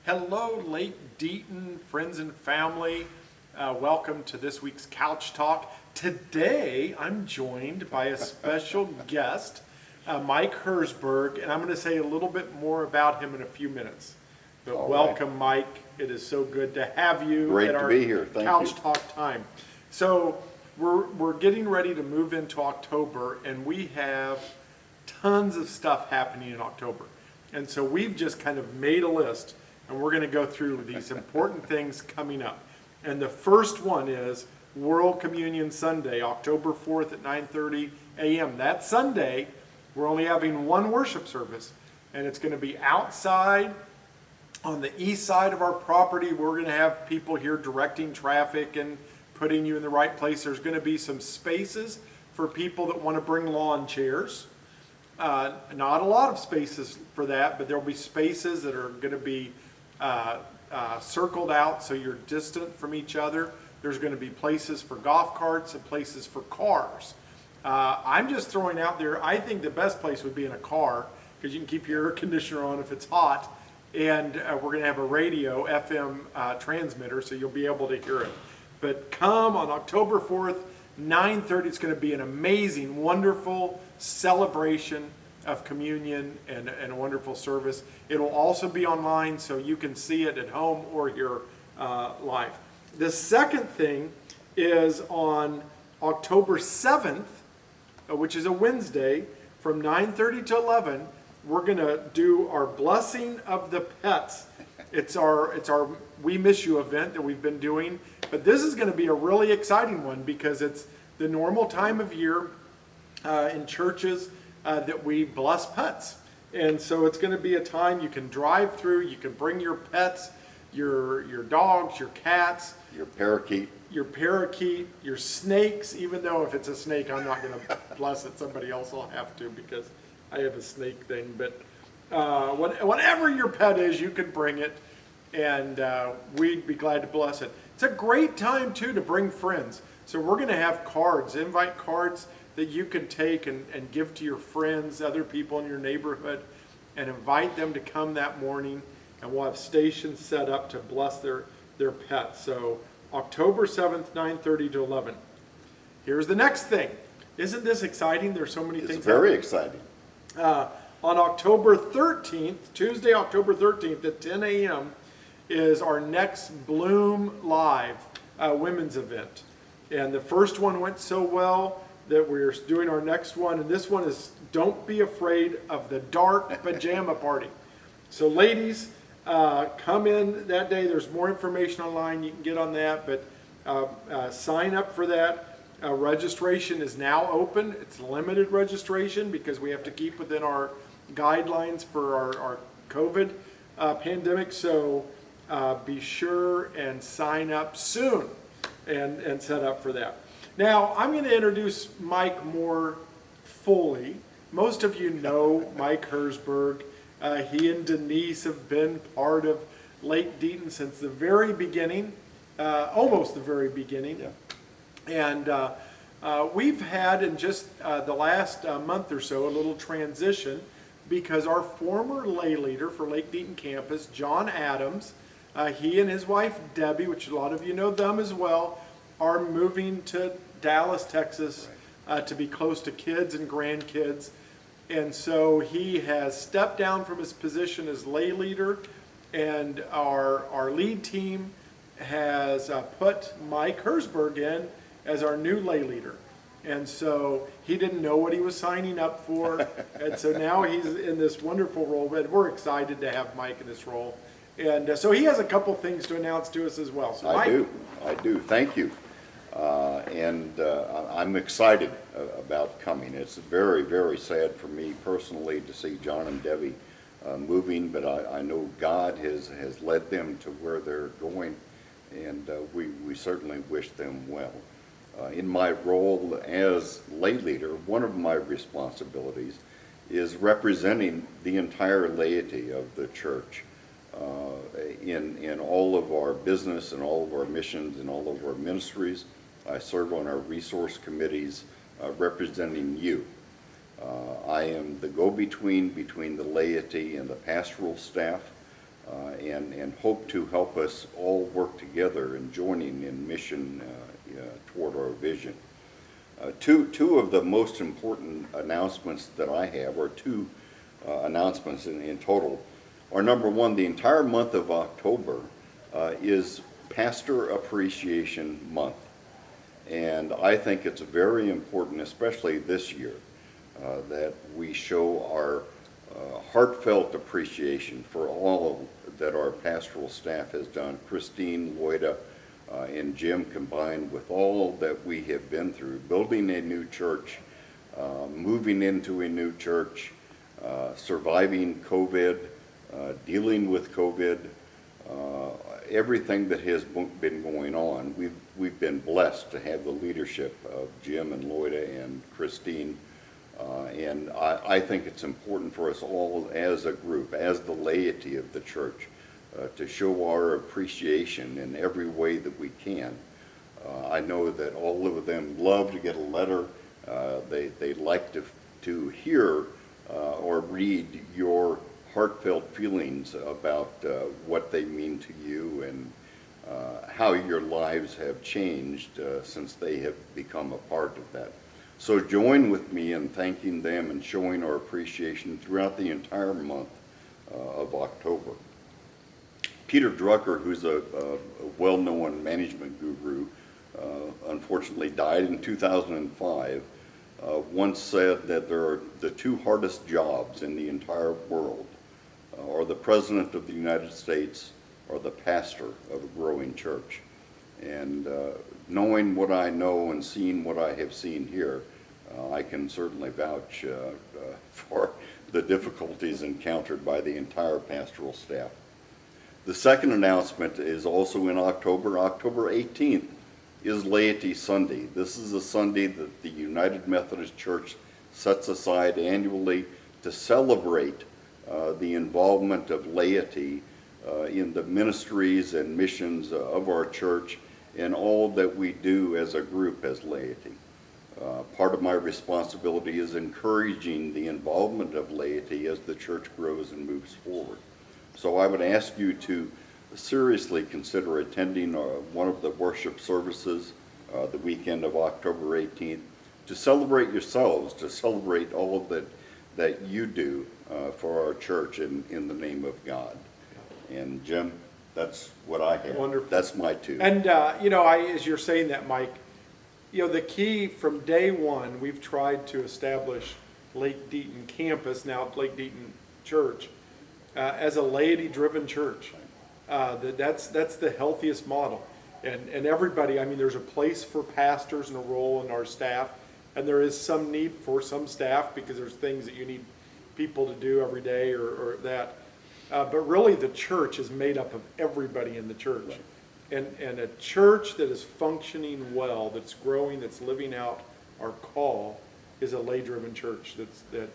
Hello, Lake Deaton, friends and family. Welcome to this week's Couch Talk. Today, I'm joined by a special guest, Mike Herzberg, and I'm going to say a little bit more about him in a few minutes. But All welcome, right. Mike. It is so good to have you Great at to our be here. Thank Couch you. Talk time. So we're getting ready to move into October, and we have tons of stuff happening in October. And so we've just kind of made a list, and we're going to go through these important things coming up. And the first one is World Communion Sunday, October 4th at 9:30 a.m. That Sunday, we're only having one worship service, and it's going to be outside on the east side of our property. We're going to have people here directing traffic and putting you in the right place. There's going to be some spaces for people that want to bring lawn chairs. Not a lot of spaces for that, but there'll be spaces that are going to be circled out so you're distant from each other. There's going to be places for golf carts and places for cars. I'm just throwing out there, I think the best place would be in a car because you can keep your air conditioner on if it's hot. And we're going to have a radio FM transmitter so you'll be able to hear it. But come on October 4th, 9:30, it's going to be an amazing, wonderful celebration of communion and a wonderful service. It'll also be online so you can see it at home or here live. The second thing is on October 7th, which is a Wednesday, from 9:30 to 11, we're going to do our Blessing of the Pets. It's our We Miss You event that we've been doing, but this is going to be a really exciting one because it's the normal time of year in churches that we bless pets. And so it's going to be a time you can drive through, you can bring your pets, your dogs, your cats, Your parakeet. your snakes, even though if it's a snake, I'm not going to bless it. Somebody else will have to because I have a snake thing. But whatever your pet is, you can bring it, and we'd be glad to bless it. It's a great time, too, to bring friends. So we're going to have cards, invite cards that you can take and give to your friends, other people in your neighborhood, and invite them to come that morning. And we'll have stations set up to bless their pets. So October 7th, 9:30 to 11. Here's the next thing. Isn't this exciting? There's so many things. It's very exciting. On October 13th, Tuesday, October 13th at 10 a.m. is our next Bloom Live women's event. And the first one went so well that we're doing our next one. And this one is Don't Be Afraid of the Dark Pajama Party. So ladies, come in that day. There's more information online. You can get on that, but sign up for that. Registration is now open. It's limited registration because we have to keep within our guidelines for our COVID pandemic. So be sure and sign up soon and set up for that. Now, I'm going to introduce Mike more fully. Most of you know Mike Herzberg. He and Denise have been part of Lake Deaton since the very beginning, almost the very beginning. Yeah. And we've had in just the last month or so a little transition because our former lay leader for Lake Deaton campus, John Adams, he and his wife Debbie, which a lot of you know them as well, are moving to Dallas, Texas, to be close to kids and grandkids. And so he has stepped down from his position as lay leader, and our lead team has put Mike Herzberg in as our new lay leader. And so he didn't know what he was signing up for, and so now he's in this wonderful role, but we're excited to have Mike in this role. And so he has a couple things to announce to us as well. So I do. Thank you. I'm excited about coming. It's very, very sad for me personally to see John and Debbie moving, but I know God has led them to where they're going, and we certainly wish them well. In my role as lay leader, one of my responsibilities is representing the entire laity of the church in all of our business and all of our missions and all of our ministries. I serve on our resource committees representing you. I am the go-between between the laity and the pastoral staff. and hope to help us all work together in joining in mission toward our vision. Two of the most important announcements that I have, or two announcements in total, are number one, the entire month of October is Pastor Appreciation Month. And I think it's very important, especially this year, that we show our heartfelt appreciation for all that our pastoral staff has done. Christine, Loida, and Jim, combined with all that we have been through, building a new church, moving into a new church, surviving COVID, dealing with COVID, everything that has been going on. We've been blessed to have the leadership of Jim and Loida and Christine, and I think it's important for us all as a group, as the laity of the church, to show our appreciation in every way that we can. I know that all of them love to get a letter. They like to hear or read your heartfelt feelings about what they mean to you and how your lives have changed since they have become a part of that. So join with me in thanking them and showing our appreciation throughout the entire month of October. Peter Drucker, who's a well-known management guru, unfortunately died in 2005, once said that there are the two hardest jobs in the entire world, are the President of the United States or the pastor of a growing church. And knowing what I know and seeing what I have seen here, I can certainly vouch for the difficulties encountered by the entire pastoral staff. The second announcement is also in October. October 18th is Laity Sunday. This is a Sunday that the United Methodist Church sets aside annually to celebrate the involvement of laity in the ministries and missions of our church and all that we do as a group as laity. Part of my responsibility is encouraging the involvement of laity as the church grows and moves forward. So I would ask you to seriously consider attending one of the worship services the weekend of October 18th to celebrate yourselves, to celebrate all that you do for our church in the name of God. And Jim, that's what I have. Wonderful. That's my two. And, as you're saying that, Mike, the key from day one, we've tried to establish Lake Deaton campus, now Lake Deaton Church, as a laity-driven church. That's the healthiest model. And everybody, there's a place for pastors and a role in our staff, and there is some need for some staff because there's things that you need people to do every day or that. But really the church is made up of everybody in the church. Right. And a church that is functioning well, that's growing, that's living out our call, is a lay-driven church that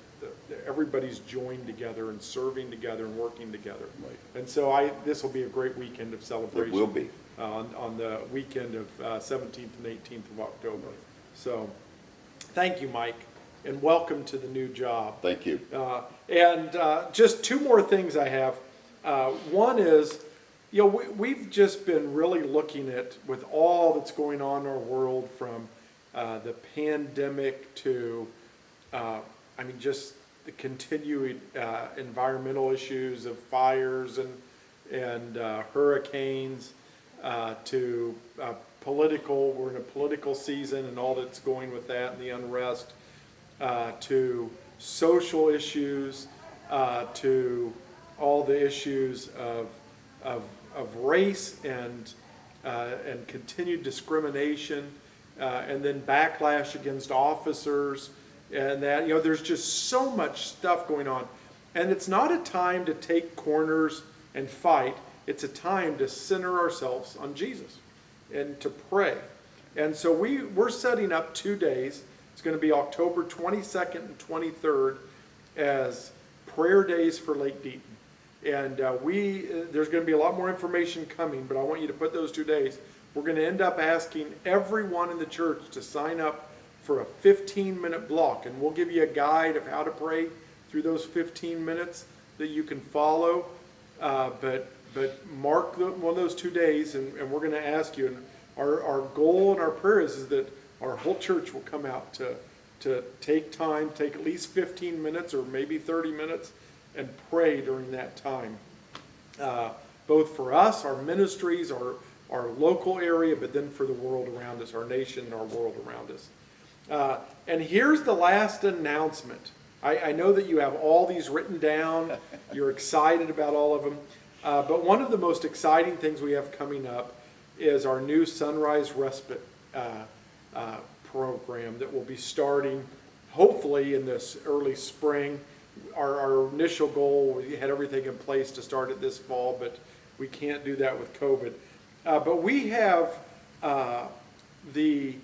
everybody's joined together and serving together and working together. Right. And so this will be a great weekend of celebration. It will be. On the weekend of 17th and 18th of October. So thank you, Mike, and welcome to the new job. Thank you. And just two more things I have. One is, we've just been really looking at, with all that's going on in our world, from the pandemic to, just the continuing environmental issues of fires and hurricanes, to political, we're in a political season and all that's going with that and the unrest, to social issues, to all the issues of race and continued discrimination, and then backlash against officers, and that, there's just so much stuff going on. And it's not a time to take corners and fight. It's a time to center ourselves on Jesus and to pray. And so we're setting up 2 days. It's going to be October 22nd and 23rd as prayer days for Lake Deaton. And there's going to be a lot more information coming, but I want you to put those 2 days. We're going to end up asking everyone in the church to sign up for a 15-minute block, and we'll give you a guide of how to pray through those 15 minutes that you can follow. But mark one of those 2 days, and we're going to ask you. And our goal and our prayer is that our whole church will come out to take time, take at least 15 minutes or maybe 30 minutes, and pray during that time. Both for us, our ministries, our local area, but then for the world around us, our nation and our world around us. And here's the last announcement. I know that you have all these written down. You're excited about all of them. But one of the most exciting things we have coming up is our new Sunrise Respite program that will be starting hopefully in this early spring. Our initial goal, we had everything in place to start it this fall, but we can't do that with COVID. But we have the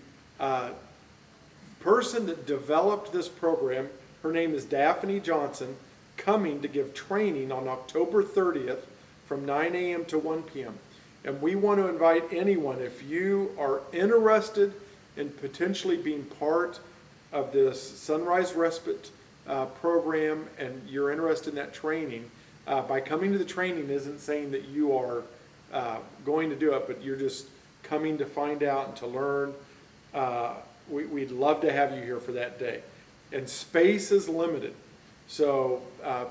person that developed this program, her name is Daphne Johnson, coming to give training on October 30th from 9 a.m. to 1 p.m. And we want to invite anyone, if you are interested in potentially being part of this Sunrise Respite program and you're interested in that training, by coming to the training isn't saying that you are going to do it, but you're just coming to find out and to learn. We'd love to have you here for that day. And space is limited. So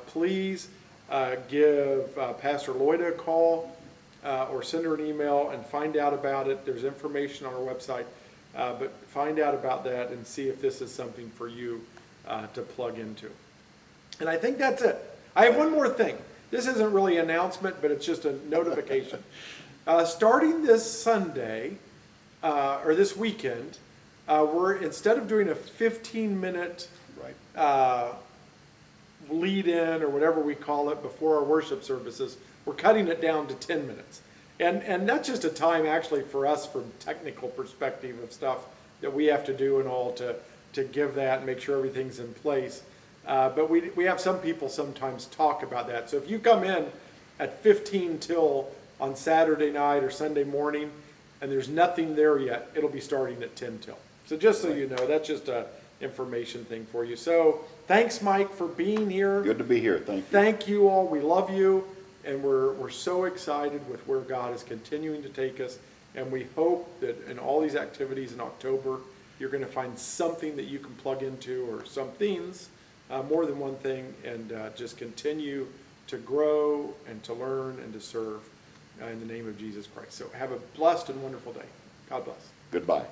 please give Pastor Lloyd a call or send her an email and find out about it. There's information on our website. But find out about that and see if this is something for you to plug into. And I think that's it. I have one more thing. This isn't really an announcement, but it's just a notification. Starting this Sunday, or this weekend, we're, instead of doing a 15-minute lead-in or whatever we call it before our worship services, we're cutting it down to 10 minutes. And that's just a time actually for us from technical perspective of stuff that we have to do and all to give that and make sure everything's in place. But we have some people sometimes talk about that. So if you come in at 15 till on Saturday night or Sunday morning and there's nothing there yet, it'll be starting at 10 till. So just so you know, that's just a information thing for you. So thanks, Mike, for being here. Good to be here. Thank you. Thank you all. We love you. And we're so excited with where God is continuing to take us. And we hope that in all these activities in October, you're going to find something that you can plug into, or some things, more than one thing, and just continue to grow and to learn and to serve in the name of Jesus Christ. So have a blessed and wonderful day. God bless. Goodbye.